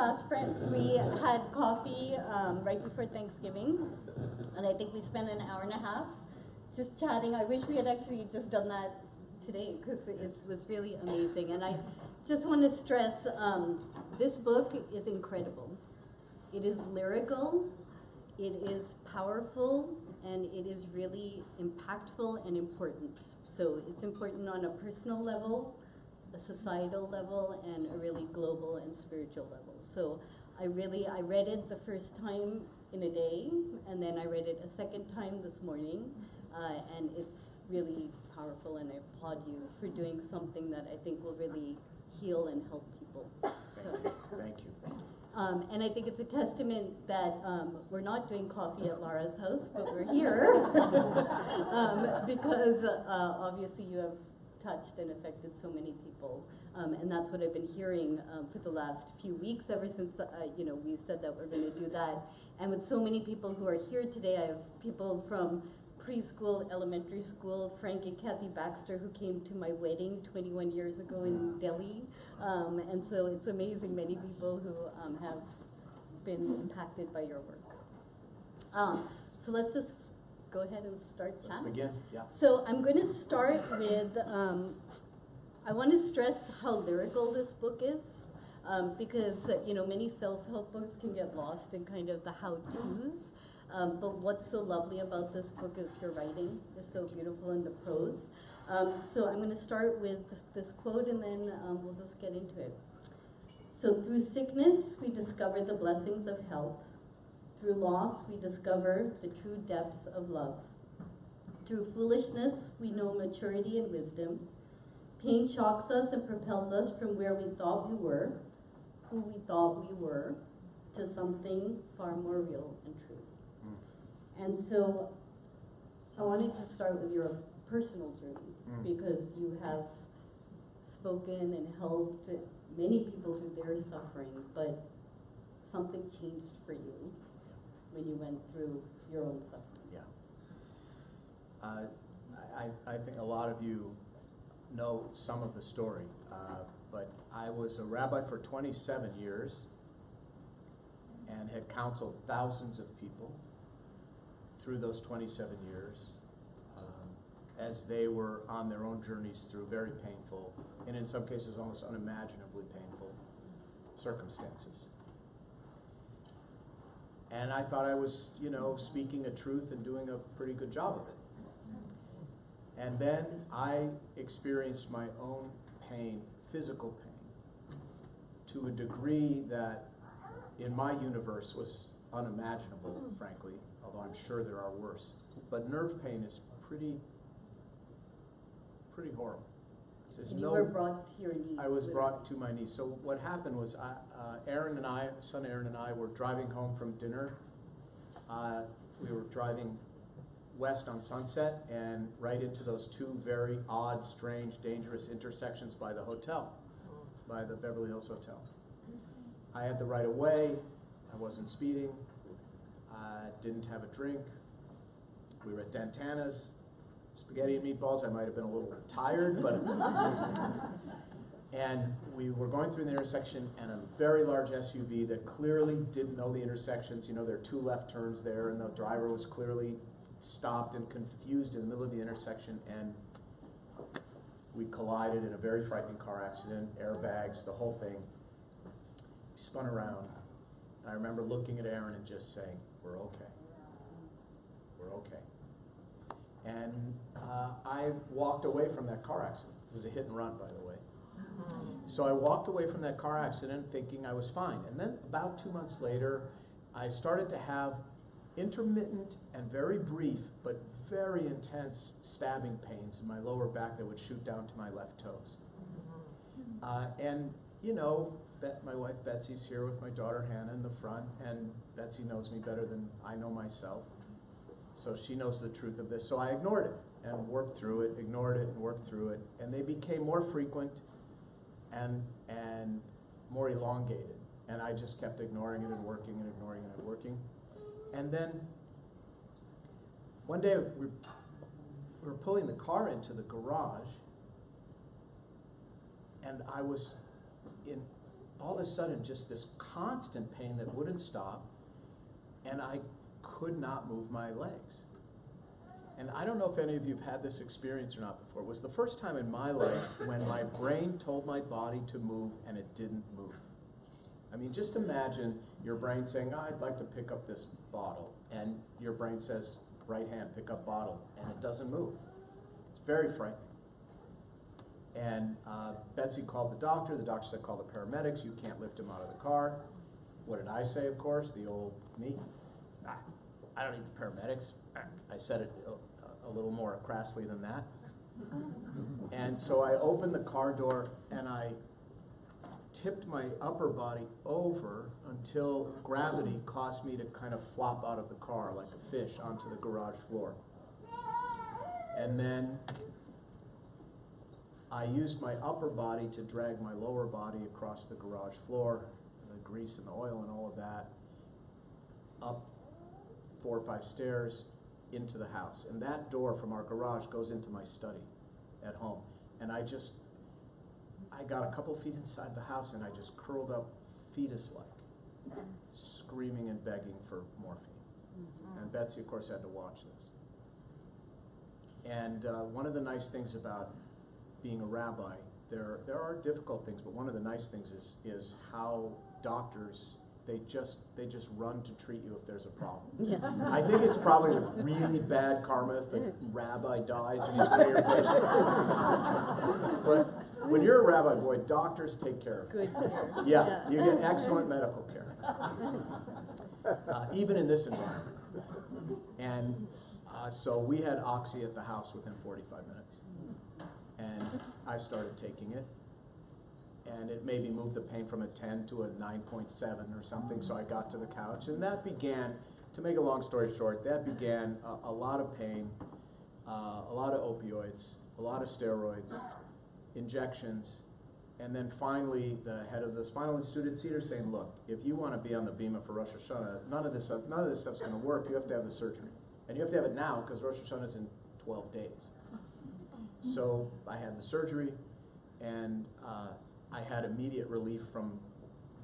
fast friends. We had coffee right before Thanksgiving, and I think we spent an hour and a half just chatting. I wish we had actually just done that today because it was really amazing. And I just want to stress this book is incredible. It is lyrical, it is powerful, and it is really impactful and important. So it's important on a personal level, a societal level, and a really global and spiritual level. So I read it the first time in a day, and then I read it a second time this morning, and it's really powerful, and I applaud you for doing something that I think will really heal and help people. So. Thank you. And I think it's a testament that we're not doing coffee at Laura's house, but we're here because obviously you have touched and affected so many people. And that's what I've been hearing for the last few weeks, ever since we said that we're going to do that. And with so many people who are here today, I have people from preschool, elementary school, Frank and Kathy Baxter, who came to my wedding 21 years ago in Delhi. And so it's amazing, many people who have been impacted by your work. So let's just go ahead and start chatting. Let's begin, yeah. So I'm going to start with, I want to stress how lyrical this book is, because many self-help books can get lost in kind of the how-tos. But what's so lovely about this book is your writing. It's so beautiful in the prose. So I'm going to start with this quote, and then we'll just get into it. So through sickness, we discover the blessings of health. Through loss, we discover the true depths of love. Through foolishness, we know maturity and wisdom. Pain shocks us and propels us from where we thought we were, who we thought we were, to something far more real and true. And so I wanted to start with your personal journey, because you have spoken and helped many people through their suffering, but something changed for you when you went through your own suffering. Yeah. I think a lot of you know some of the story, but I was a rabbi for 27 years and had counseled thousands of people through those 27 years as they were on their own journeys through very painful, and in some cases almost unimaginably painful circumstances. And I thought I was, speaking a truth and doing a pretty good job of it. And then I experienced my own pain, physical pain, to a degree that in my universe was unimaginable, frankly, although I'm sure there are worse. But nerve pain is pretty horrible. And you were brought to your knees. I was brought to my knees. So what happened was, son Aaron and I were driving home from dinner. We were driving west on Sunset and right into those two very odd, strange, dangerous intersections by the hotel, by the Beverly Hills Hotel. I had the right of way. I wasn't speeding. Didn't have a drink. We were at Dantana's, spaghetti and meatballs. I might have been a little tired, but and we were going through the intersection, and a very large SUV that clearly didn't know the intersections. There are two left turns there, and the driver was clearly stopped and confused in the middle of the intersection, and we collided in a very frightening car accident, airbags, the whole thing. We spun around, and I remember looking at Aaron and just saying, "We're okay. We're okay." And I walked away from that car accident. It was a hit and run, by the way. So I walked away from that car accident thinking I was fine. And then about 2 months later, I started to have intermittent and very brief, but very intense stabbing pains in my lower back that would shoot down to my left toes. And my wife Betsy's here with my daughter Hannah in the front, and Betsy knows me better than I know myself. So she knows the truth of this. So I ignored it and worked through it, ignored it and worked through it. And they became more frequent and more elongated. And I just kept ignoring it and working and ignoring it and working. And then one day we were pulling the car into the garage, and I was in all of a sudden, just this constant pain that wouldn't stop, and I could not move my legs. And I don't know if any of you have had this experience or not before. It was the first time in my life when my brain told my body to move and it didn't move. I mean, just imagine your brain saying, I'd like to pick up this bottle. And your brain says, right hand, pick up bottle. And it doesn't move. It's very frightening. And Betsy called the doctor. The doctor said, call the paramedics. You can't lift him out of the car. What did I say, of course? The old me. I don't need the paramedics. I said it a little more crassly than that. And so I opened the car door and I tipped my upper body over until gravity caused me to kind of flop out of the car like a fish onto the garage floor. And then I used my upper body to drag my lower body across the garage floor, the grease and the oil and all of that, up 4 or 5 stairs into the house. And that door from our garage goes into my study at home. And I got a couple feet inside the house and I just curled up fetus-like, screaming and begging for morphine. And Betsy, of course, had to watch this. And one of the nice things about being a rabbi, there are difficult things, but one of the nice things is how doctors, they just run to treat you if there's a problem. Yes. I think it's probably really bad karma if the rabbi dies and he's one of your patients. But when you're a rabbi boy, doctors take care of you. Good care. Yeah, you get excellent medical care, even in this environment. And so we had oxy at the house within 45 minutes. And I started taking it. And it maybe moved the pain from a 10 to a 9.7 or something, so I got to the couch. And that began, to make a long story short, that began a lot of pain, a lot of opioids, a lot of steroids, injections, and then finally the head of the Spinal Institute at Cedar saying, look, if you want to be on the bima for Rosh Hashanah, none of this stuff's going to work. You have to have the surgery. And you have to have it now because Rosh Hashanah is in 12 days. So I had the surgery, and I had immediate relief from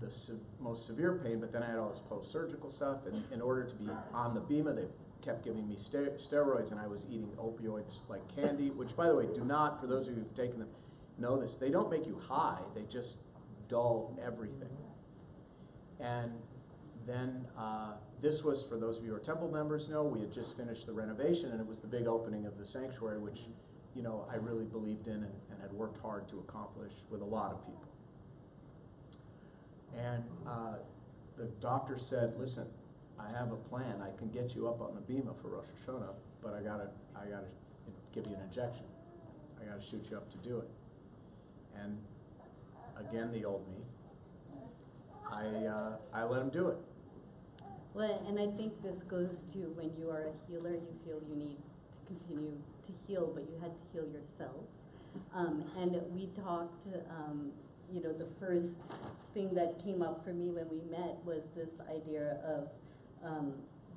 the most severe pain, but then I had all this post-surgical stuff, and in order to be on the bima, they kept giving me steroids, and I was eating opioids like candy, which, by the way, do not, for those of you who've taken them, know this. They don't make you high. They just dull everything. And then this was, for those of you who are temple members know, we had just finished the renovation, and it was the big opening of the sanctuary, which I really believed in and had worked hard to accomplish with a lot of people. And the doctor said, listen, I have a plan. I can get you up on the bima for Rosh Hashanah, but I gotta give you an injection. I gotta shoot you up to do it. And again, the old me, I let him do it. Well, and I think this goes to when you are a healer, you feel you need to continue to heal, but you had to heal yourself. And we talked, the first thing that came up for me when we met was this idea of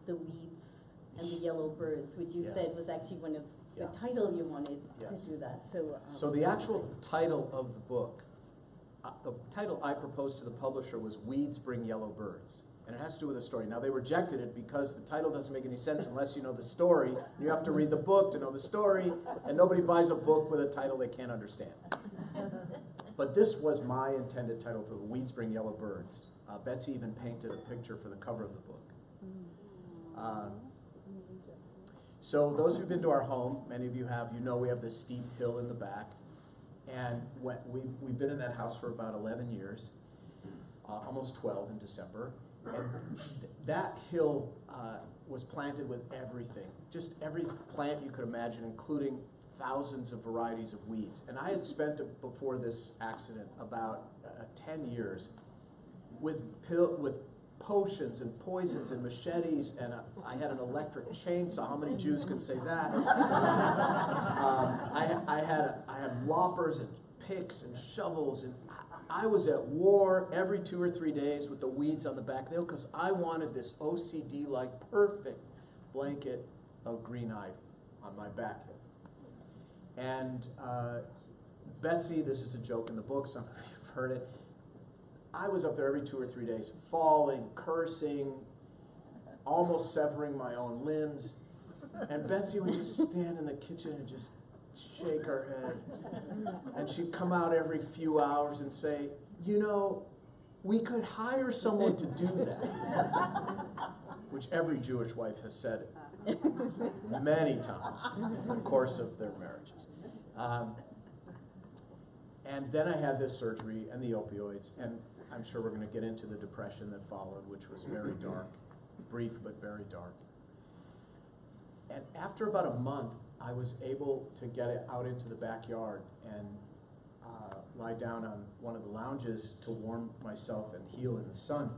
the weeds and the yellow birds, which you said was actually one of the title you wanted to do that. So the actual title of the book, the title I proposed to the publisher was Weeds Bring Yellow Birds. And it has to do with the story. Now, they rejected it because the title doesn't make any sense unless you know the story. You have to read the book to know the story, and nobody buys a book with a title they can't understand. But this was my intended title for the Weeds Bring Yellow Birds. Betsy even painted a picture for the cover of the book. So those who've been to our home, many of you have, we have this steep hill in the back. And we've been in that house for about 11 years, almost 12 in December. And that hill was planted with everything, just every plant you could imagine, including thousands of varieties of weeds. And I had spent, before this accident, about 10 years with potions and poisons and machetes, and I had an electric chainsaw. How many Jews could say that? I had loppers and picks and shovels, and I was at war every 2 or 3 days with the weeds on the back of the hill because I wanted this OCD-like perfect blanket of green ivy on my back hill. And Betsy, this is a joke in the book, some of you have heard it, I was up there every 2 or 3 days, falling, cursing, almost severing my own limbs. And Betsy would just stand in the kitchen and just shake her head. And she'd come out every few hours and say, you know, we could hire someone to do that. Which every Jewish wife has said many times in the course of their marriages. And then I had this surgery and the opioids, and I'm sure we're going to get into the depression that followed, which was very dark, brief but very dark. And after about a month, I was able to get it out into the backyard and lie down on one of the lounges to warm myself and heal in the sun.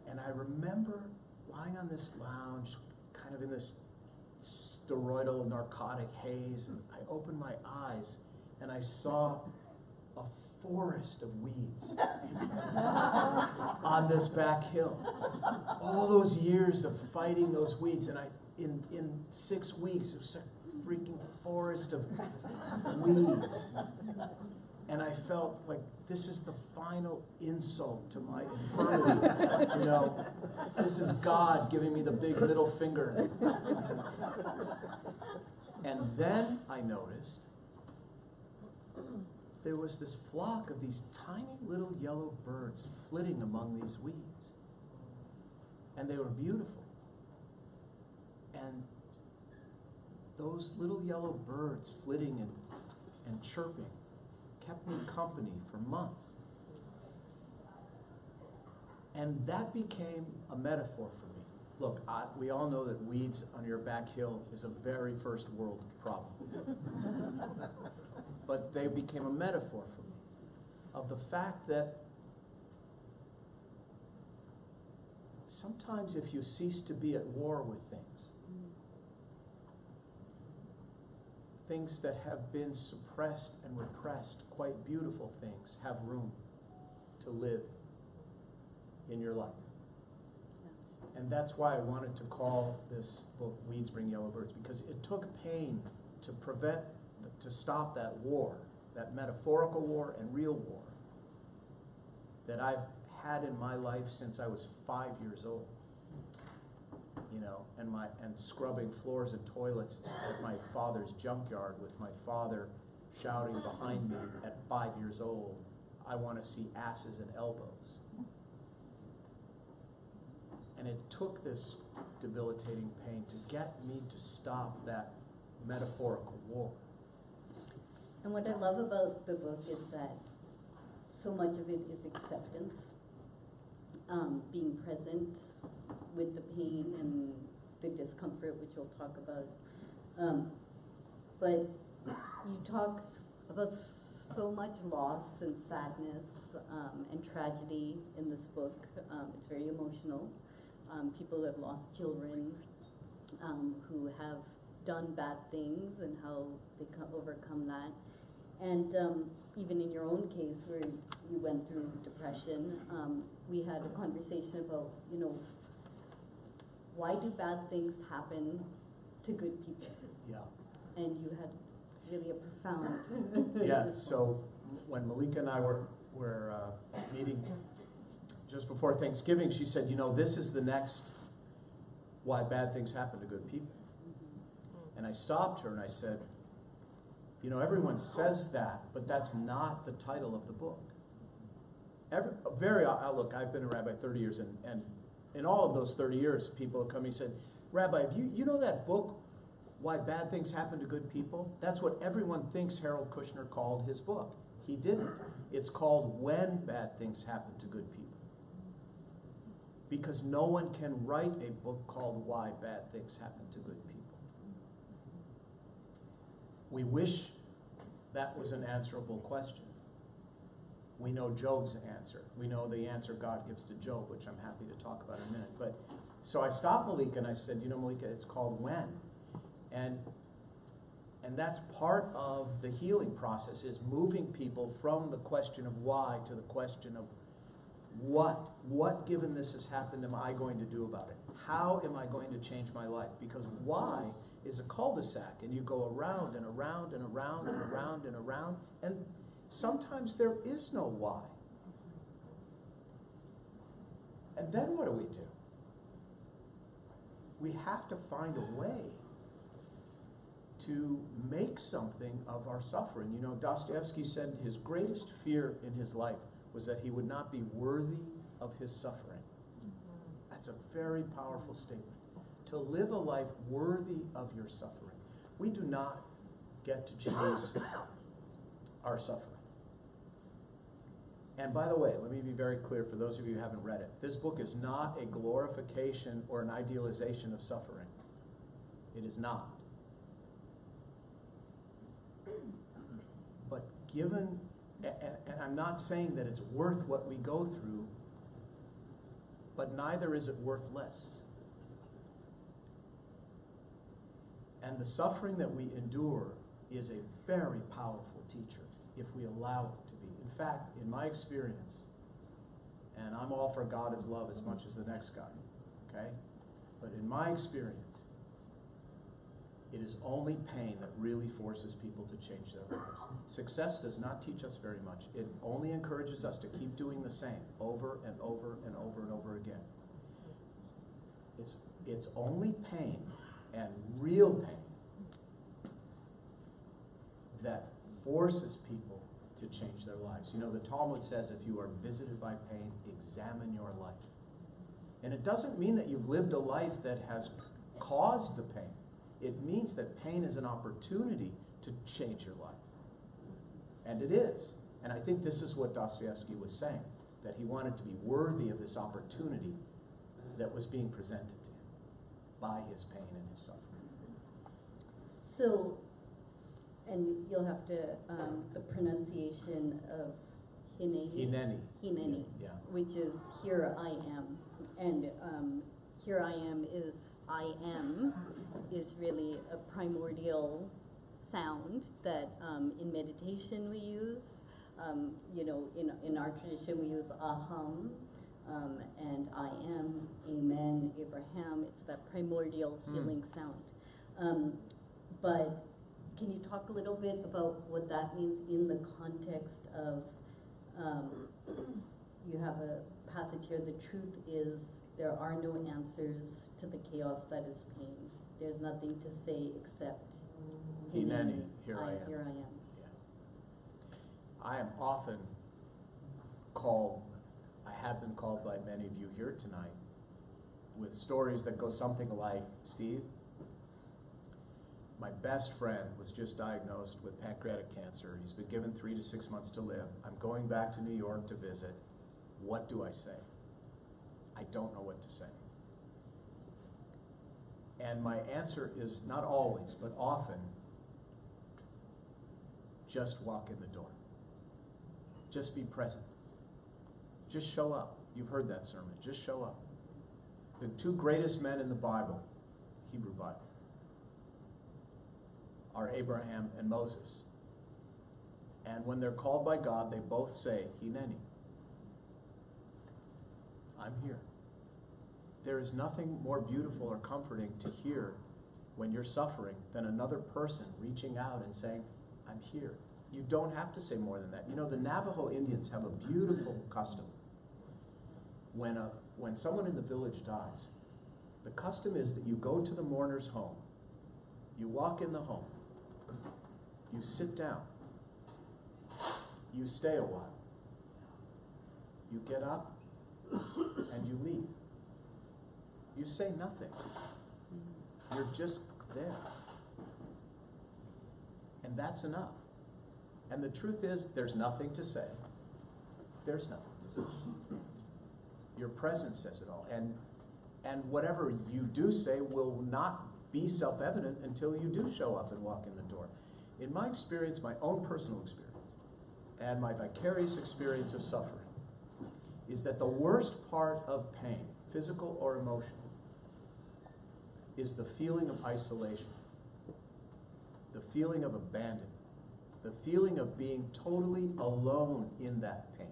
And I remember lying on this lounge, kind of in this steroidal narcotic haze, and I opened my eyes and I saw a forest of weeds on this back hill. All those years of fighting those weeds, and in 6 weeks, it was a freaking forest of weeds. And I felt like this is the final insult to my infirmity. You know, this is God giving me the big middle finger. And then I noticed there was this flock of these tiny little yellow birds flitting among these weeds. And they were beautiful. And those little yellow birds flitting and chirping kept me company for months. And that became a metaphor for me. Look, we all know that weeds on your back hill is a very first world problem. But they became a metaphor for me of the fact that sometimes if you cease to be at war with things that have been suppressed and repressed, quite beautiful things, have room to live in your life. And that's why I wanted to call this book Weeds Bring Yellow Birds, because it took pain to stop that war, that metaphorical war and real war that I've had in my life since I was 5 years old. You know, and scrubbing floors and toilets at my father's junkyard with my father shouting behind me at 5 years old, I want to see asses and elbows. And it took this debilitating pain to get me to stop that metaphorical war. And what I love about the book is that so much of it is acceptance, being present with the pain and the discomfort, which we'll talk about. But you talk about so much loss and sadness and tragedy in this book. It's very emotional. People have lost children who have done bad things and how they overcome that. And even in your own case, where you went through depression, we had a conversation about, you know, why do bad things happen to good people? Yeah. And you had really a profound Yeah, response. so when Mallika and I were meeting just before Thanksgiving, she said, you know, this is the next why bad things happen to good people. And I stopped her and I said, you know, everyone says that, but that's not the title of the book. Look, I've been a rabbi 30 years, and in all of those 30 years, people have come to me and said, Rabbi, you know that book, Why Bad Things Happen to Good People? That's what everyone thinks Harold Kushner called his book. He didn't. It's called When Bad Things Happen to Good People. Because no one can write a book called Why Bad Things Happen to Good People. We wish that was an answerable question. We know Job's answer. We know the answer God gives to Job, which I'm happy to talk about in a minute. But so I stopped Mallika and I said, you know, Mallika, it's called When. And that's part of the healing process, is moving people from the question of why to the question of what. What, given this has happened, am I going to do about it? How am I going to change my life? Because why is a cul-de-sac, and you go around and around and around and around and around, and sometimes there is no why. then what do? We have to find a way to make something of our suffering. You know, Dostoevsky said his greatest fear in his life was that he would not be worthy of his suffering. That's a very powerful statement. To live a life worthy of your suffering. We do not get to choose our suffering. And by the way, let me be very clear for those of you who haven't read it. This book is not a glorification or an idealization of suffering. It is not. But given, and I'm not saying that it's worth what we go through, but neither is it worth less. And the suffering that we endure is a very powerful teacher if we allow it to be. In fact, in my experience, and I'm all for God is love as much as the next guy, okay? But in my experience, it is only pain that really forces people to change their lives. Success does not teach us very much. It only encourages us to keep doing the same over and over and over and over again. It's only pain and real pain that forces people to change their lives. You know, the Talmud says if you are visited by pain, examine your life. And it doesn't mean that you've lived a life that has caused the pain. It means that pain is an opportunity to change your life. And it is. And I think this is what Dostoevsky was saying, that he wanted to be worthy of this opportunity that was being presented to him by his pain and his suffering. So, and you'll have to, the pronunciation of Hineni. Hineni, Yeah. which is here I am. And here I am is I am, is really a primordial sound that in meditation we use. You know, in our tradition we use aham, and I am, amen, Abraham. It's that primordial healing sound. But can you talk a little bit about what that means in the context of, you have a passage here, the truth is there are no answers to the chaos that is pain. There's nothing to say except Hineni, here I am. Here I am. Yeah. I am often called, I have been called by many of you here tonight, with stories that go something like, Steve, my best friend was just diagnosed with pancreatic cancer. He's been given 3 to 6 months to live. I'm going back to New York to visit. What do I say? I don't know what to say. And my answer is not always, but often, just walk in the door. Just be present. Just show up. You've heard that sermon. Just show up. The 2 greatest men in the Bible, Hebrew Bible, are Abraham and Moses. And when they're called by God, they both say, Hineni. I'm here. There is nothing more beautiful or comforting to hear when you're suffering than another person reaching out and saying, I'm here. You don't have to say more than that. You know, the Navajo Indians have a beautiful custom. When someone in the village dies, the custom is that you go to the mourner's home, you walk in the home, you sit down, you stay a while, you get up, and you leave. You say nothing. You're just there. And that's enough. And the truth is, there's nothing to say. There's nothing to say. Your presence says it all. And whatever you do say will not be self-evident until you do show up and walk in the door. In my experience, my own personal experience, and my vicarious experience of suffering, is that the worst part of pain, physical or emotional, is the feeling of isolation, the feeling of abandonment, the feeling of being totally alone in that pain.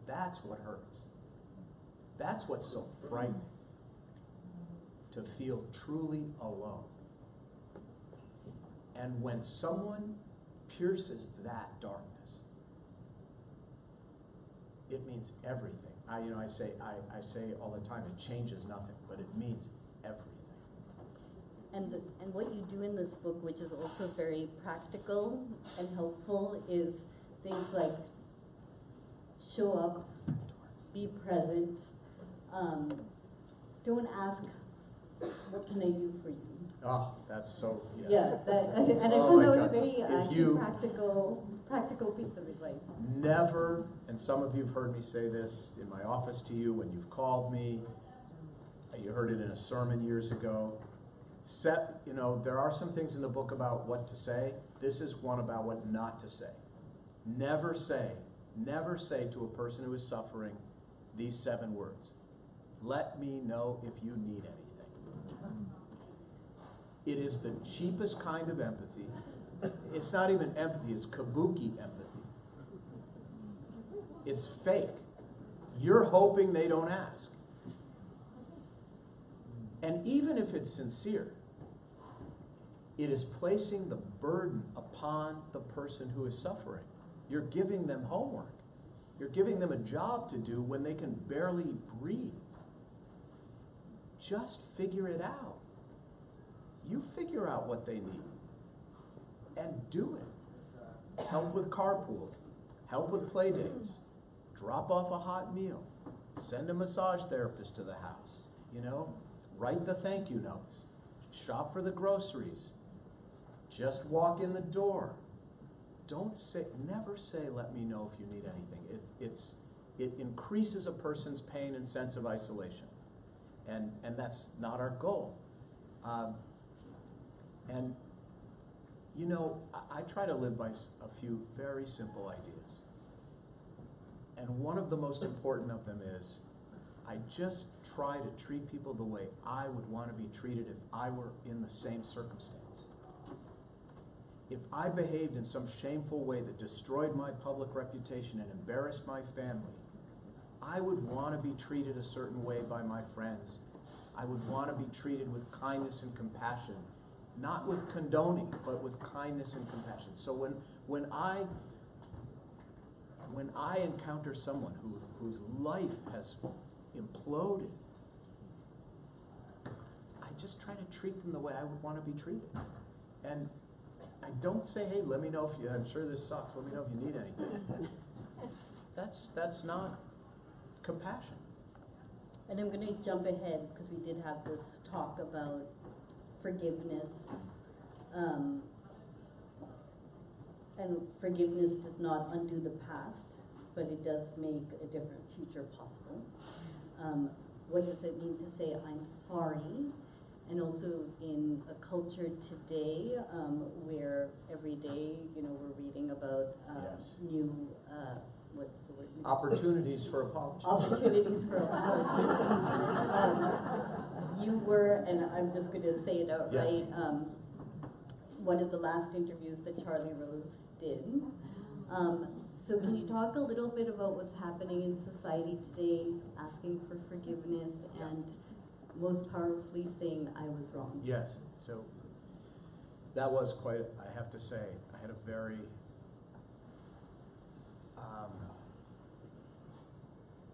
That's what hurts. That's what's so frightening, to feel truly alone. And when someone pierces that darkness, it means everything I say all the time, it changes nothing, but it means everything. And what you do in this book, which is also very practical and helpful, is things like show up, be present, don't ask, what can I do for you? Oh, that's so, yes. Yeah, and I Oh found my that was a God. very If you- practical piece of advice. Never, and some of you have heard me say this in my office to you when you've called me, you heard it in a sermon years ago. There are some things in the book about what to say. This is one about what not to say. Never say to a person who is suffering these 7 words. Let me know if you need anything. It is the cheapest kind of empathy. It's not even empathy, it's kabuki empathy. It's fake. You're hoping they don't ask. And even if it's sincere, it is placing the burden upon the person who is suffering. You're giving them homework. You're giving them a job to do when they can barely breathe. Just figure it out. You figure out what they need and do it. Help with carpool, help with play dates, drop off a hot meal, send a massage therapist to the house, write the thank you notes, shop for the groceries, just walk in the door. Never say, let me know if you need anything. It increases a person's pain and sense of isolation. And that's not our goal. I try to live by a few very simple ideas. And one of the most important of them is, I just try to treat people the way I would want to be treated if I were in the same circumstance. If I behaved in some shameful way that destroyed my public reputation and embarrassed my family, I would want to be treated a certain way by my friends. I would want to be treated with kindness and compassion, not with condoning, but with kindness and compassion. So when I encounter someone whose life has imploded, I just try to treat them the way I would want to be treated. And I don't say, hey, let me know if I'm sure this sucks, let me know if you need anything. That's not compassion. And I'm going to jump ahead because we did have this talk about forgiveness. And forgiveness does not undo the past, but it does make a different future possible. What does it mean to say I'm sorry? And also in a culture today where every day, we're reading about Yes. new, what's the word? Opportunities for apology. Opportunities for apologies. You were, and I'm just going to say it outright, one of the last interviews that Charlie Rose did. So can you talk a little bit about what's happening in society today, asking for forgiveness and most powerfully saying I was wrong? Yes, so that was quite, I have to say, I had a very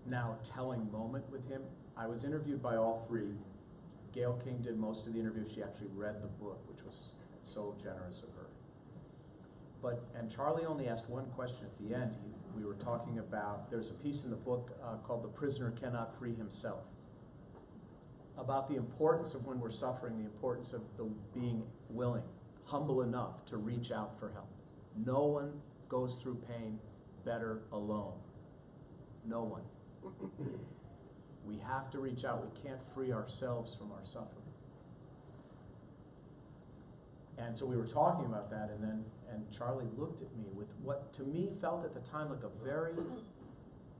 now telling moment with him. I was interviewed by all 3. Gail King did most of the interview. She actually read the book, which was so generous of her. And Charlie only asked one question at the end. We were talking about, there's a piece in the book called The Prisoner Cannot Free Himself, about the importance of when we're suffering, the importance of being willing, humble enough to reach out for help. No one goes through pain better alone. No one. We have to reach out. We can't free ourselves from our suffering. And so we were talking about that, and Charlie looked at me with what to me felt at the time like a very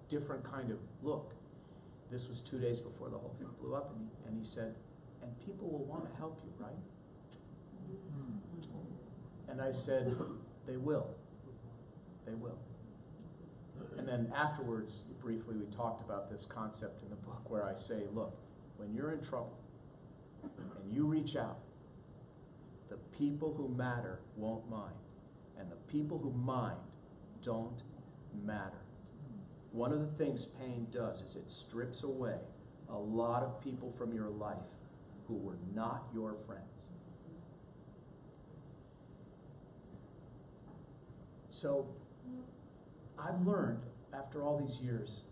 different kind of look. This was 2 days before the whole thing blew up, and he said, and people will want to help you, right? And I said, they will. They will. And then afterwards, briefly, we talked about this concept in the book where I say, look, when you're in trouble and you reach out, the people who matter won't mind, and the people who mind don't matter. one of the things pain does is it strips away a lot of people from your life who were not your friends. So I've learned after all these years,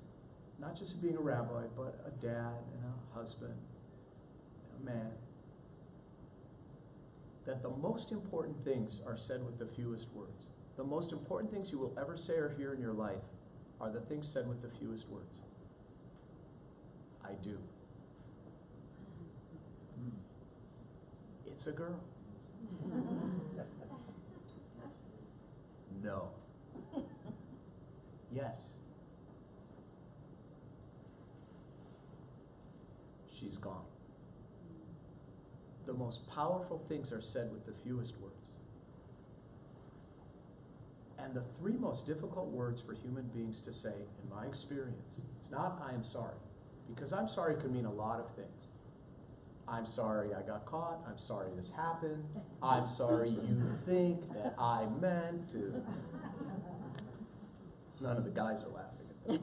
not just being a rabbi, but a dad and a husband, and a man, that the most important things are said with the fewest words. The most important things you will ever say or hear in your life are the things said with the fewest words. I do. It's a girl. No. Yes. She's gone. The most powerful things are said with the fewest words. And the three most difficult words for human beings to say, in my experience, it's not I am sorry. Because I'm sorry can mean a lot of things. I'm sorry I got caught. I'm sorry this happened. I'm sorry you think that I meant to. None of the guys are laughing at this.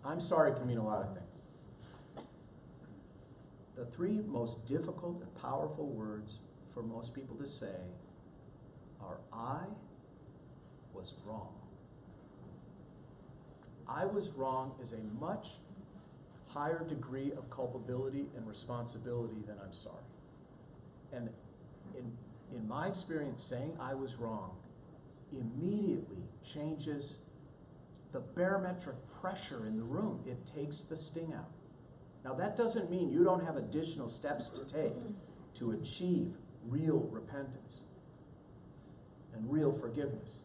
I'm sorry can mean a lot of things. The three most difficult and powerful words for most people to say are, I was wrong. I was wrong is a much higher degree of culpability and responsibility than I'm sorry. And in my experience, saying I was wrong immediately changes the barometric pressure in the room. It takes the sting out. Now that doesn't mean you don't have additional steps to take to achieve real repentance and real forgiveness.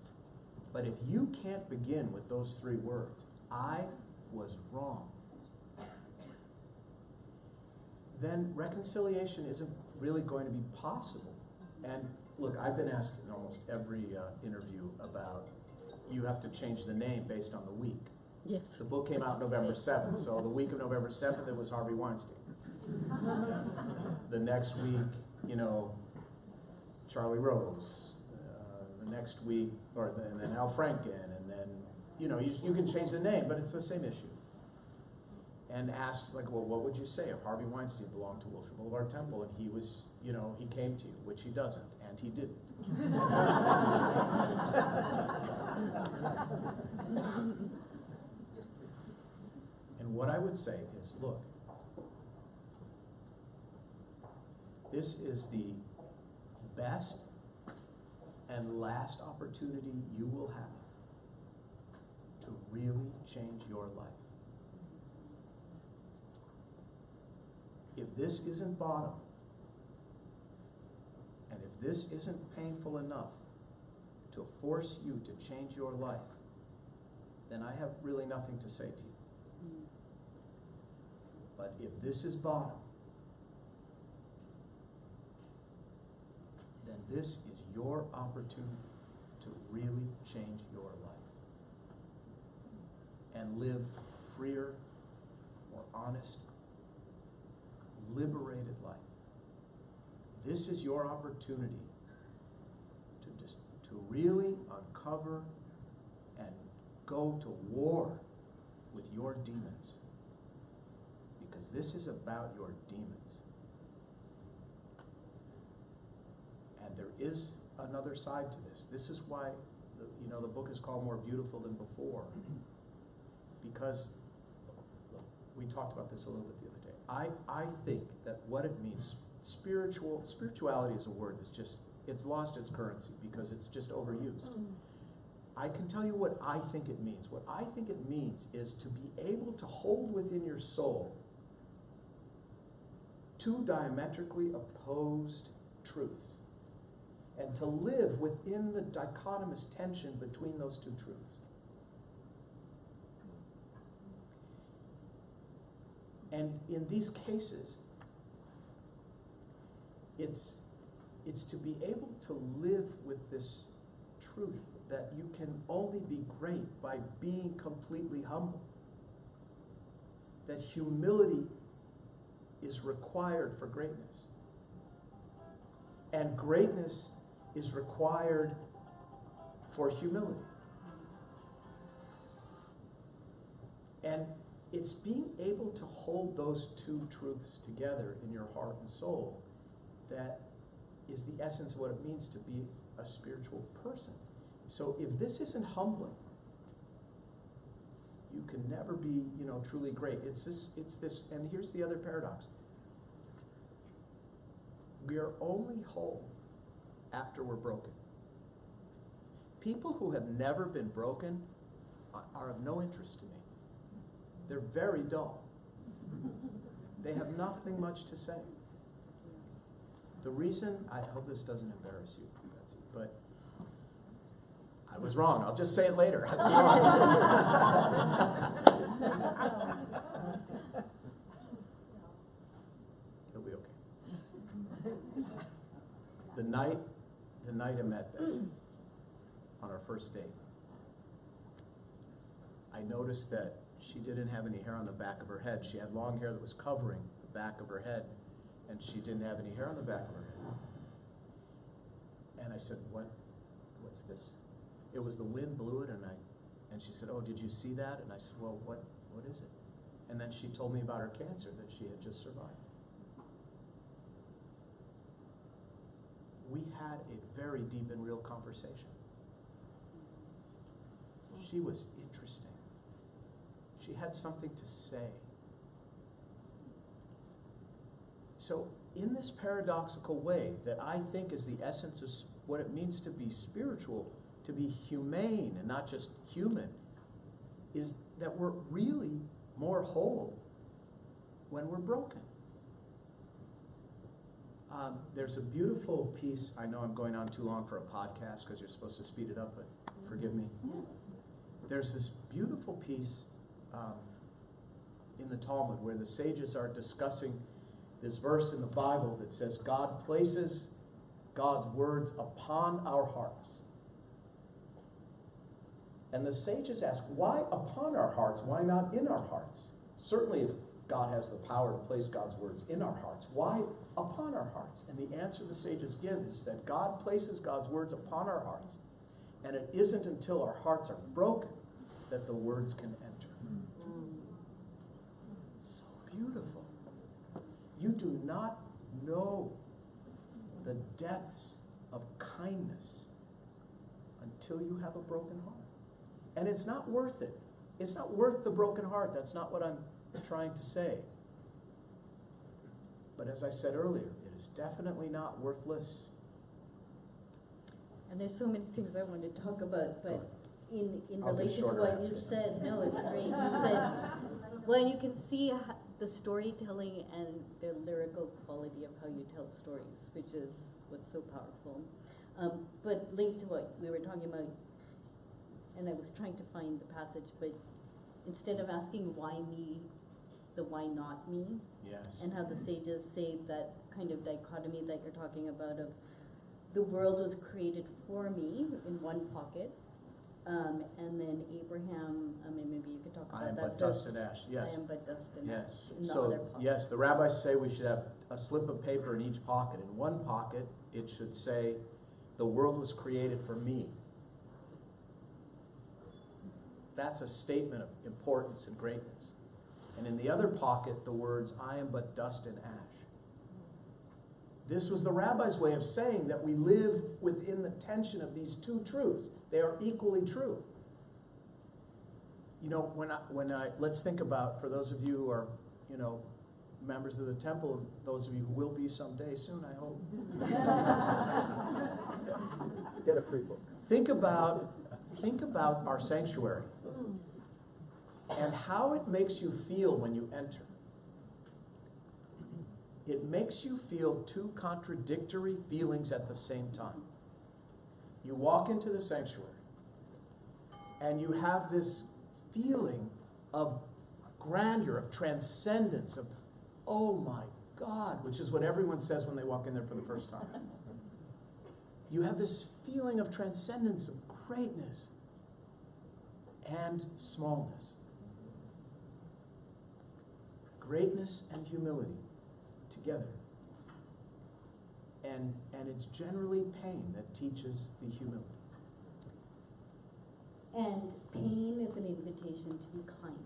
But if you can't begin with those three words, I was wrong, then reconciliation isn't really going to be possible. And look, I've been asked in almost every interview about, you have to change the name based on the week. Yes. The book came out November 7th, so the week of November 7th, it was Harvey Weinstein. The next week, Charlie Rose. The next week, and then Al Franken, and then, you can change the name, but it's the same issue. And asked, well, what would you say if Harvey Weinstein belonged to Wilshire Boulevard Temple and he was, he came to you, which he doesn't, and he didn't. And what I would say is, look, this is the best and last opportunity you will have to really change your life. If this isn't bottom, and if this isn't painful enough to force you to change your life, then I have really nothing to say to you. But if this is bottom, then this is your opportunity to really change your life and live freer, more honest, liberated life. This is your opportunity to really uncover and go to war with your demons, because this is about your demons. And there is another side to this. This is why the book is called More Beautiful Than Before, because we talked about this a little bit the other day. I think that what it means, spirituality is a word that's it's lost its currency because it's just overused. I can tell you what I think it means. What I think it means is to be able to hold within your soul two diametrically opposed truths, and to live within the dichotomous tension between those two truths. And in these cases, it's to be able to live with this truth that you can only be great by being completely humble. That humility is required for greatness. And greatness is required for humility. it's being able to hold those two truths together in your heart and soul that is the essence of what it means to be a spiritual person. So if this isn't humbling, you can never be, truly great. It's this, and here's the other paradox. We are only whole after we're broken. People who have never been broken are of no interest to me. They're very dull. They have nothing much to say. The reason, I hope this doesn't embarrass you, Betsy, but I was wrong. I'll just say it later. I was wrong. It'll be okay. The night I met Betsy, on our first date, I noticed that she didn't have any hair on the back of her head. She had long hair that was covering the back of her head, and she didn't have any hair on the back of her head. And I said, what's this? It was the wind blew it, and she said, oh, did you see that? And I said, well, what is it? And then she told me about her cancer that she had just survived. We had a very deep and real conversation. She was interesting. She had something to say. So in this paradoxical way that I think is the essence of what it means to be spiritual, to be humane and not just human, is that we're really more whole when we're broken. There's a beautiful piece. I know I'm going on too long for a podcast because you're supposed to speed it up, but forgive me. There's this beautiful piece in the Talmud where the sages are discussing this verse in the Bible that says God places God's words upon our hearts. And the sages ask, why upon our hearts? Why not in our hearts? Certainly if God has the power to place God's words in our hearts, why upon our hearts? And the answer the sages give is that God places God's words upon our hearts, and it isn't until our hearts are broken that the words can enter. So beautiful. You do not know the depths of kindness until you have a broken heart. And it's not worth it. It's not worth the broken heart. That's not what I'm trying to say. But as I said earlier, it is definitely not worthless. And there's so many things I want to talk about, but in I'll give relation to shorter what you answers. said, no, it's great. You said, well, you can see the storytelling and the lyrical quality of how you tell stories, which is what's so powerful. But linked to what we were talking about, and I was trying to find the passage, but instead of asking why me, the why not me, Yes. and how the sages say that kind of dichotomy that you're talking about of the world was created for me in one pocket, and then Abraham, maybe you could talk about I am that. but dust and ash. Yes. I am but dust and Yes. ash in the So, other pocket. yes, the rabbis say we should have a slip of paper in each pocket. In one pocket, it should say, the world was created for me. That's a statement of importance and greatness. And in the other pocket, the words, I am but dust and ash. This was the rabbi's way of saying that we live within the tension of these two truths. They are equally true. You know, let's think about, for those of you who are, members of the temple, and those of you who will be someday soon, I hope. Get a free book. Think about our sanctuary and how it makes you feel when you enter. It makes you feel two contradictory feelings at the same time. You walk into the sanctuary and you have this feeling of grandeur, of transcendence, of, oh my God, which is what everyone says when they walk in there for the first time. You have this feeling of transcendence, of greatness, and smallness. Greatness and humility together. And it's generally pain that teaches the humility. And pain is an invitation to be kind.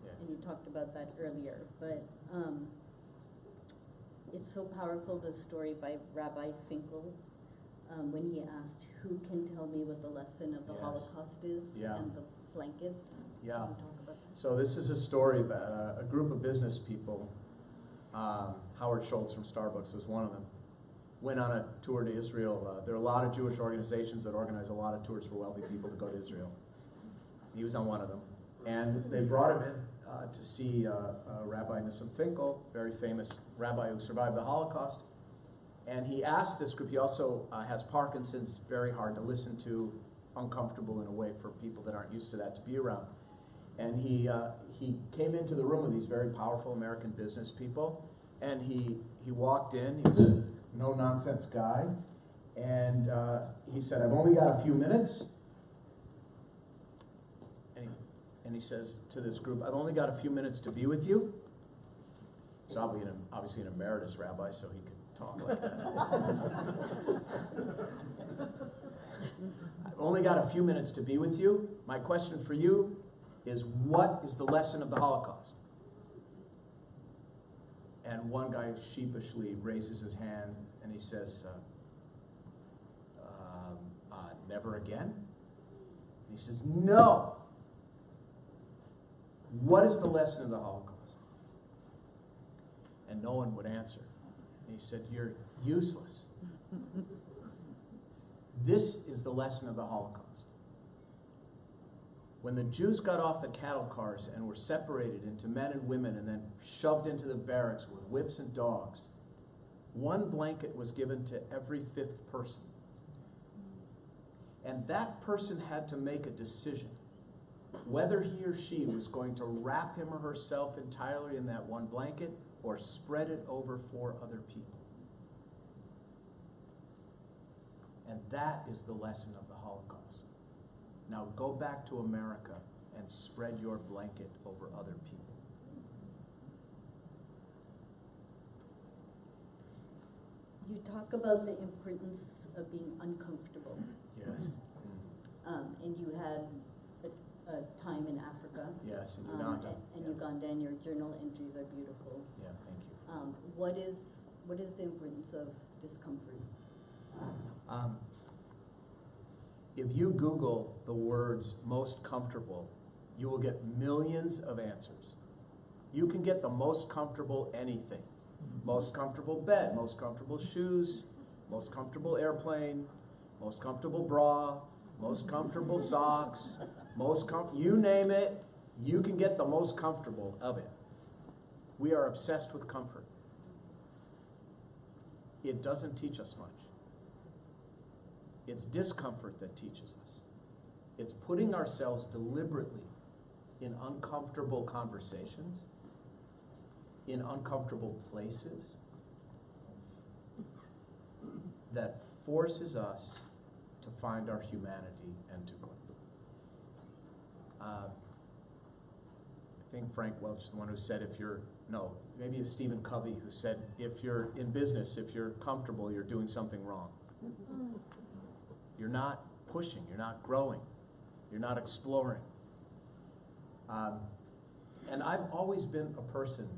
Yes. and you talked about that earlier, but it's so powerful, the story by Rabbi Finkel, when he asked, who can tell me what the lesson of the Yes. Holocaust is? Yeah. And the blankets. Yeah. Can you talk about that? So this is a story about a group of business people. Howard Schultz from Starbucks was one of them. Went on a tour to Israel. There are a lot of Jewish organizations that organize a lot of tours for wealthy people to go to Israel. He was on one of them. And they brought him in to see Rabbi Nissim Finkel, very famous rabbi who survived the Holocaust. And he asked this group, he also has Parkinson's, very hard to listen to, uncomfortable in a way for people that aren't used to that to be around. And he came into the room with these very powerful American business people, and he walked in, he was a no-nonsense guy, and he said, I've only got a few minutes. And he says to this group, I've only got a few minutes to be with you. He's obviously an emeritus rabbi, so he could talk like that. I've only got a few minutes to be with you. My question for you is, what is the lesson of the Holocaust? And one guy sheepishly raises his hand and he says, never again? And he says, no. What is the lesson of the Holocaust? And no one would answer. And he said, you're useless. This is the lesson of the Holocaust. When the Jews got off the cattle cars and were separated into men and women and then shoved into the barracks with whips and dogs, one blanket was given to every fifth person. And that person had to make a decision whether he or she was going to wrap him or herself entirely in that one blanket or spread it over 4 other people. And that is the lesson of the Holocaust. Now go back to America and spread your blanket over other people. You talk about the importance of being uncomfortable. Yes. And you had a time in Africa. Yes, in Uganda. And Yeah. Uganda, and your journal entries are beautiful. Yeah, thank you. What is the importance of discomfort? If you Google the words most comfortable, you will get millions of answers. You can get the most comfortable anything. Most comfortable bed, most comfortable shoes, most comfortable airplane, most comfortable bra, most comfortable socks, you name it, you can get the most comfortable of it. We are obsessed with comfort. It doesn't teach us much. It's discomfort that teaches us. It's putting ourselves deliberately in uncomfortable conversations, in uncomfortable places, that forces us to find our humanity and to grow. I think Frank Welch is the one who said, maybe it was Stephen Covey who said, if you're in business, if you're comfortable, you're doing something wrong. You're not pushing, you're not growing, you're not exploring. And I've always been a person,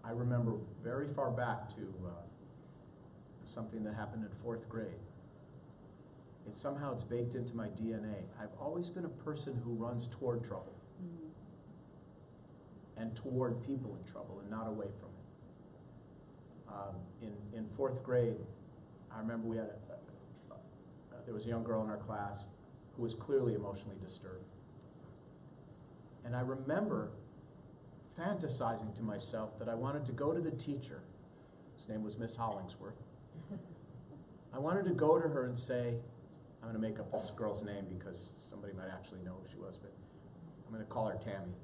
I remember very far back to something that happened in 4th grade. Somehow it's baked into my DNA. I've always been a person who runs toward trouble. And toward people in trouble and not away from it. In 4th grade, I remember we had there was a young girl in our class who was clearly emotionally disturbed. And I remember fantasizing to myself that I wanted to go to the teacher, whose name was Miss Hollingsworth. I wanted to go to her and say, I'm going to make up this girl's name because somebody might actually know who she was, but I'm going to call her Tammy.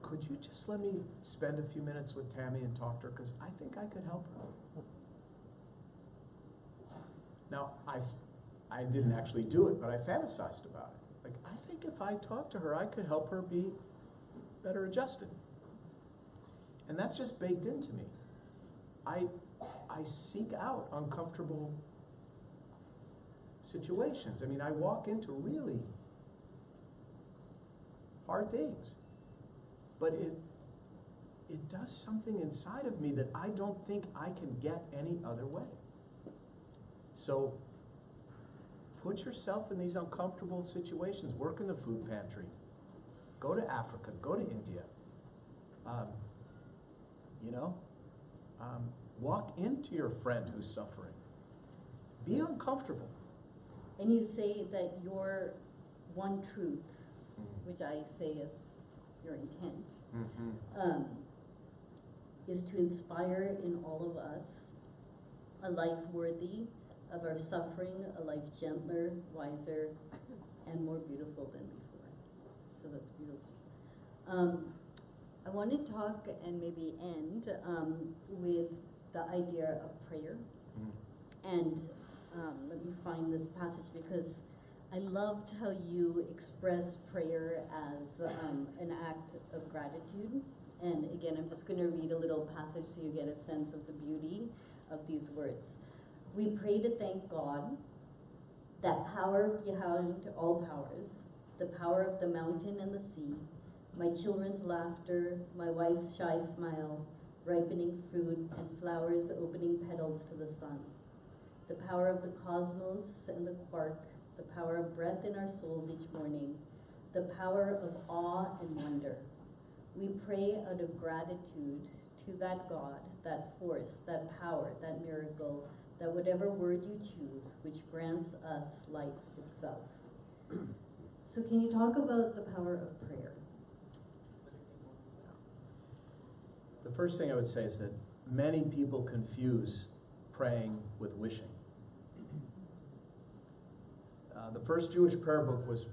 Could you just let me spend a few minutes with Tammy and talk to her? Because I think I could help her. Now, I didn't actually do it, but I fantasized about it. Like, I think if I talked to her, I could help her be better adjusted. And that's just baked into me. I seek out uncomfortable situations. I mean, I walk into really hard things. But it does something inside of me that I don't think I can get any other way. So put yourself in these uncomfortable situations. Work in the food pantry. Go to Africa. Go to India. Walk into your friend who's suffering. Be uncomfortable. And you say that your one truth, which I say is your intent, is to inspire in all of us a life worthy of our suffering, a life gentler, wiser, and more beautiful than before. So that's beautiful. I want to talk and maybe end with the idea of prayer. And let me find this passage because I loved how you express prayer as an act of gratitude. And again, I'm just going to read a little passage so you get a sense of the beauty of these words. We pray to thank God, that power behind all powers, the power of the mountain and the sea, my children's laughter, my wife's shy smile, ripening fruit and flowers opening petals to the sun, the power of the cosmos and the quark, the power of breath in our souls each morning, the power of awe and wonder. We pray out of gratitude to that God, that force, that power, that miracle, that whatever word you choose, which grants us life itself. So can you talk about the power of prayer? The first thing I would say is that many people confuse praying with wishing. The first Jewish prayer book was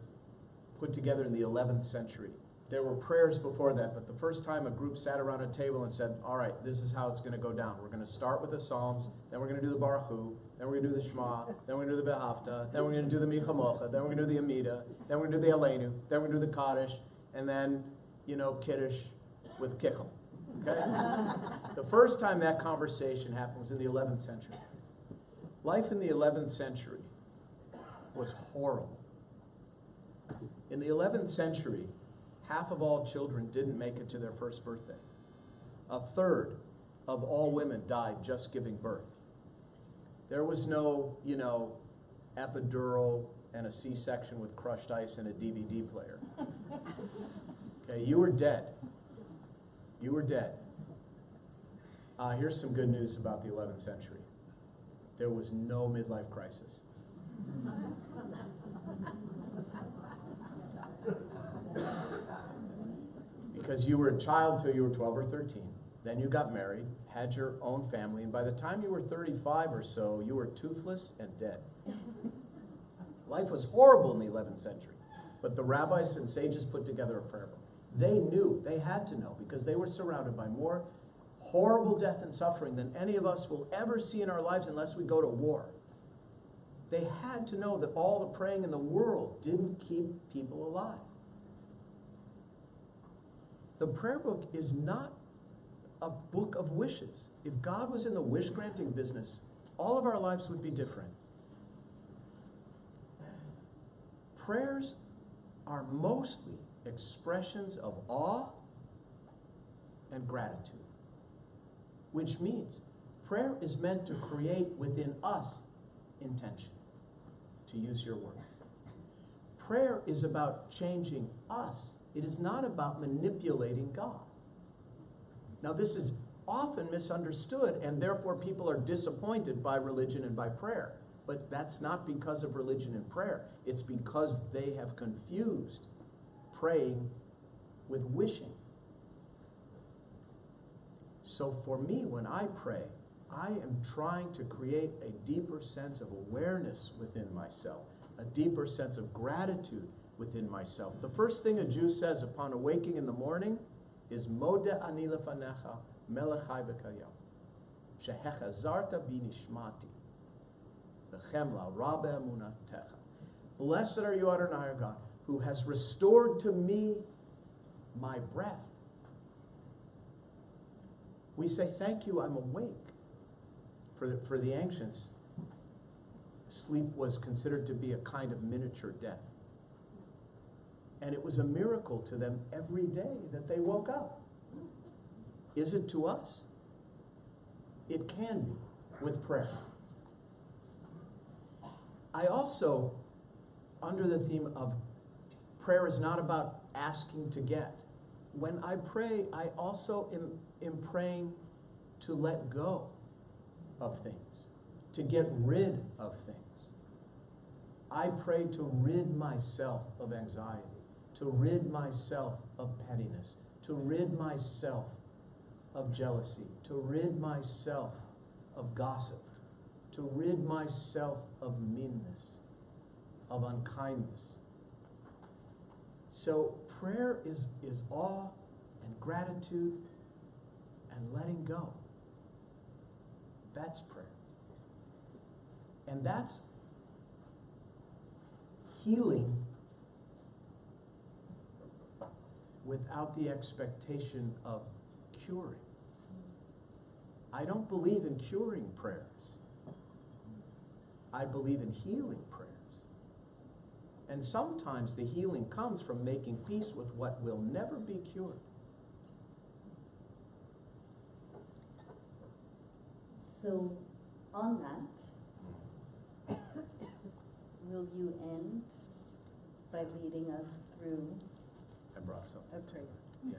put together in the 11th century. There were prayers before that, but the first time a group sat around a table and said, all right, this is how it's going to go down. We're going to start with the Psalms, then we're going to do the Baruch Hu, then we're going to do the Shema, then we're going to do the Behafta, then we're going to do the Micha Mocha, then we're going to do the Amida, then we're going to do the Aleinu, then we're going to do the Kaddish, and then, Kiddush with Kichel. Okay? The first time that conversation happened was in the 11th century. Life in the 11th century was horrible. In the 11th century, half of all children didn't make it to their first birthday. A third of all women died just giving birth. There was no, epidural and a C-section with crushed ice and a DVD player. Okay, you were dead. You were dead. Here's some good news about the 11th century. There was no midlife crisis. Because you were a child till you were 12 or 13. Then you got married, had your own family, and by the time you were 35 or so, you were toothless and dead. Life was horrible in the 11th century. But the rabbis and sages put together a prayer book. They knew, they had to know, because they were surrounded by more horrible death and suffering than any of us will ever see in our lives unless we go to war. They had to know that all the praying in the world didn't keep people alive. The prayer book is not a book of wishes. If God was in the wish-granting business, all of our lives would be different. Prayers are mostly expressions of awe and gratitude, which means prayer is meant to create within us intention, to use your word. Prayer is about changing us. It is not about manipulating God. Now, this is often misunderstood, and therefore people are disappointed by religion and by prayer. But that's not because of religion and prayer. It's because they have confused praying with wishing. So for me, when I pray, I am trying to create a deeper sense of awareness within myself, a deeper sense of gratitude within myself. The first thing a Jew says upon awaking in the morning is Modeh ani lefanecha melech chai v'kayam shehechazarta bi nishmati v'chemla rabbe emunatecha. Blessed are you, Adonai, our God, who has restored to me my breath. We say, thank you, I'm awake. For the ancients, sleep was considered to be a kind of miniature death. And it was a miracle to them every day that they woke up. Is it to us? It can be with prayer. I also, under the theme of prayer is not about asking to get. When I pray, I also am praying to let go of things, to get rid of things. I pray to rid myself of anxiety, to rid myself of pettiness, to rid myself of jealousy, to rid myself of gossip, to rid myself of meanness, of unkindness. So prayer is awe and gratitude and letting go. That's prayer. And that's healing without the expectation of curing. I don't believe in curing prayers. I believe in healing prayers. And sometimes the healing comes from making peace with what will never be cured. So, on that, will you end by leading us through I brought something. a prayer? Yeah.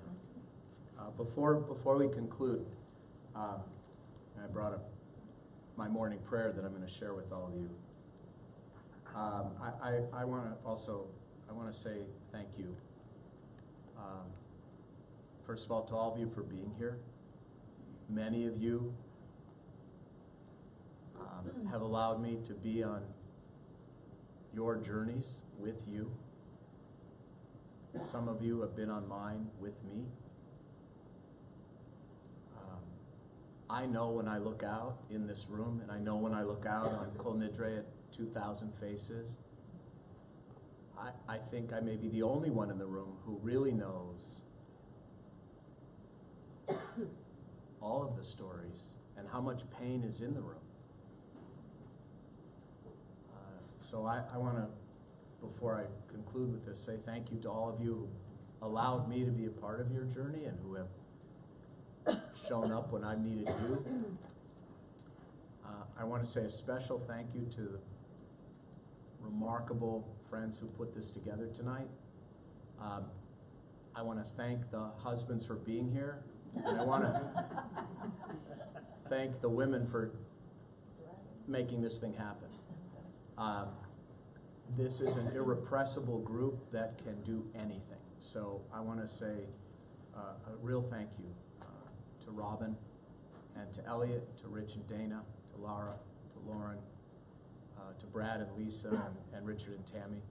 Before we conclude, I brought up my morning prayer that I'm going to share with all of you. I want to say thank you. First of all, to all of you for being here. Many of you have allowed me to be on your journeys with you. Some of you have been on mine with me. I know when I look out in this room, and I know when I look out on Kol Nidre at 2,000 faces, I think I may be the only one in the room who really knows all of the stories and how much pain is in the room. So I want to, before I conclude with this, say thank you to all of you who allowed me to be a part of your journey and who have shown up when I've needed you. I want to say a special thank you to the remarkable friends who put this together tonight. I want to thank the husbands for being here, and I want to thank the women for making this thing happen. This is an irrepressible group that can do anything. So I want to say a real thank you to Robin and to Elliot, to Rich and Dana, to Lara, to Lauren, to Brad and Lisa and Richard and Tammy.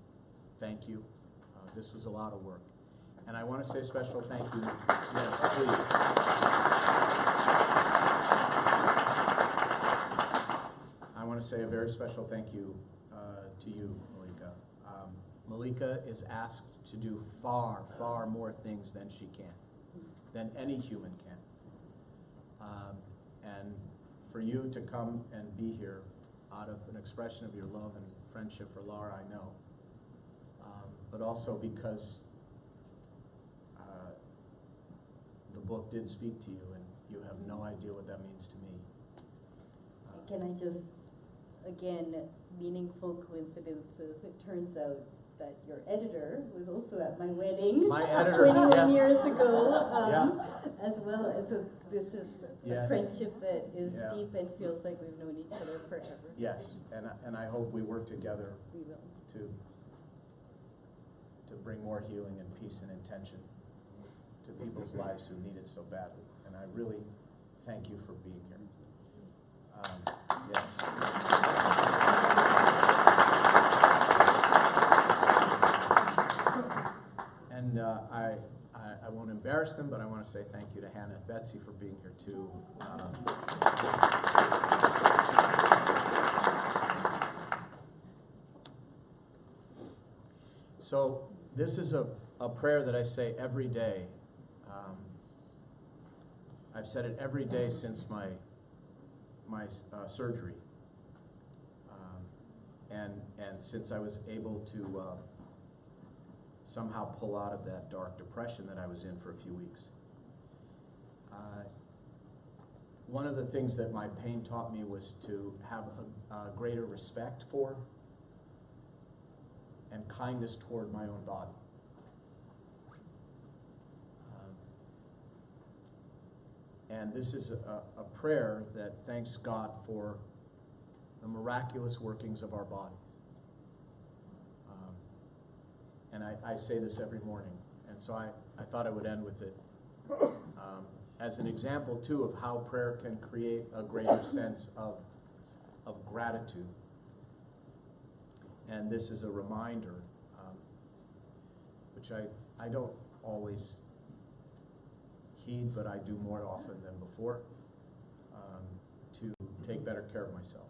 Thank you. This was a lot of work. And I want to say a special thank you. Yes, please. I want to say a very special thank you to you, Mallika. Mallika is asked to do far, far more things than she can, than any human can. And for you to come and be here out of an expression of your love and friendship for Laura, I know, but also because the book did speak to you, and you have no idea what that means to me. Can I just, again, meaningful coincidences. It turns out that your editor was also at my wedding My editor, 21 yeah. years ago Yeah. as well. And so this is Yes. a friendship that is Yeah. deep and feels like we've known each other forever. Yes, and I hope we work together We will. to bring more healing and peace and intention to people's lives who need it so badly. And I really thank you for being here. Yes. And I won't embarrass them, but I want to say thank you to Hannah and Betsy for being here too. So this is a prayer that I say every day. I've said it every day since my surgery, and since I was able to somehow pull out of that dark depression that I was in for a few weeks. One of the things that my pain taught me was to have a greater respect for and kindness toward my own body. And this is a prayer that thanks God for the miraculous workings of our bodies. And I say this every morning, and so I thought I would end with it as an example, too, of how prayer can create a greater sense of gratitude. And this is a reminder, which I don't always heed, but I do more often than before, to take better care of myself.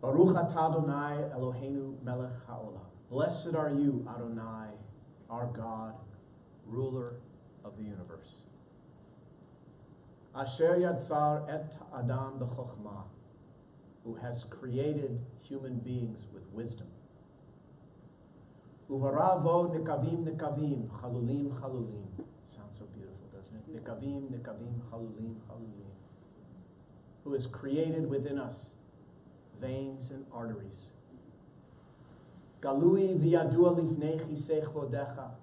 Baruch atah Adonai Eloheinu melech haolam. Blessed are you, Adonai, our God, ruler of the universe. Asher yatzar et adam b'chokhmah, who has created human beings with wisdom. Uvaravo nekavim nekavim, chalulim chalulim. Sounds so beautiful, doesn't it? Nekavim nekavim, chalulim chalulim. Who has created within us veins and arteries. Galui v'yadua lifnei chisei chvodecha.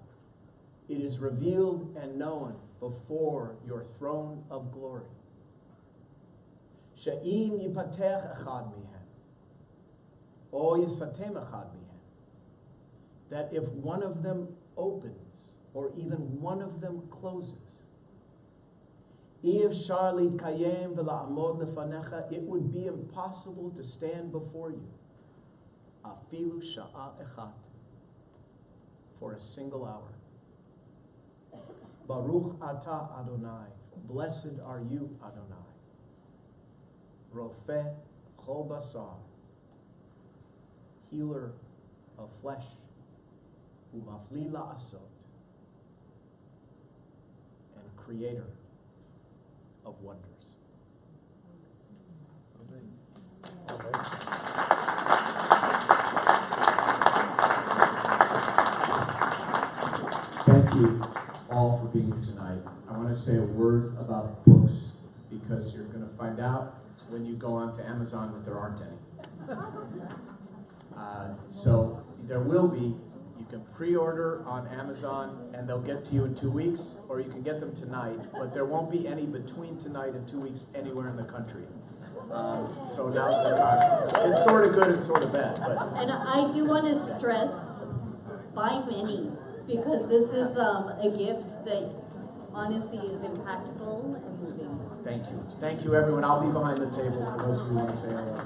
It is revealed and known before your throne of glory. She'im yipatech echad mihem, o yisatem echad mihem. That if one of them opens, or even one of them closes, it would be impossible to stand before you, afilu sha'a echat, for a single hour. Baruch atah Adonai, blessed are you, Adonai. Rofeh chol basar, healer of flesh, umafli la'asot, and creator of wonders. Thank you all for being here tonight. I want to say a word about books, because you're going to find out when you go onto Amazon that there aren't any. So there will be. You can pre-order on Amazon and they'll get to you in 2 weeks, or you can get them tonight, but there won't be any between tonight and 2 weeks anywhere in the country. So now's the time. It's sort of good and sort of bad. But. And I do want to stress, buy many, because this is a gift that honestly is impactful and moving. Thank you. Thank you, everyone. I'll be behind the table for those of you who want to say hello.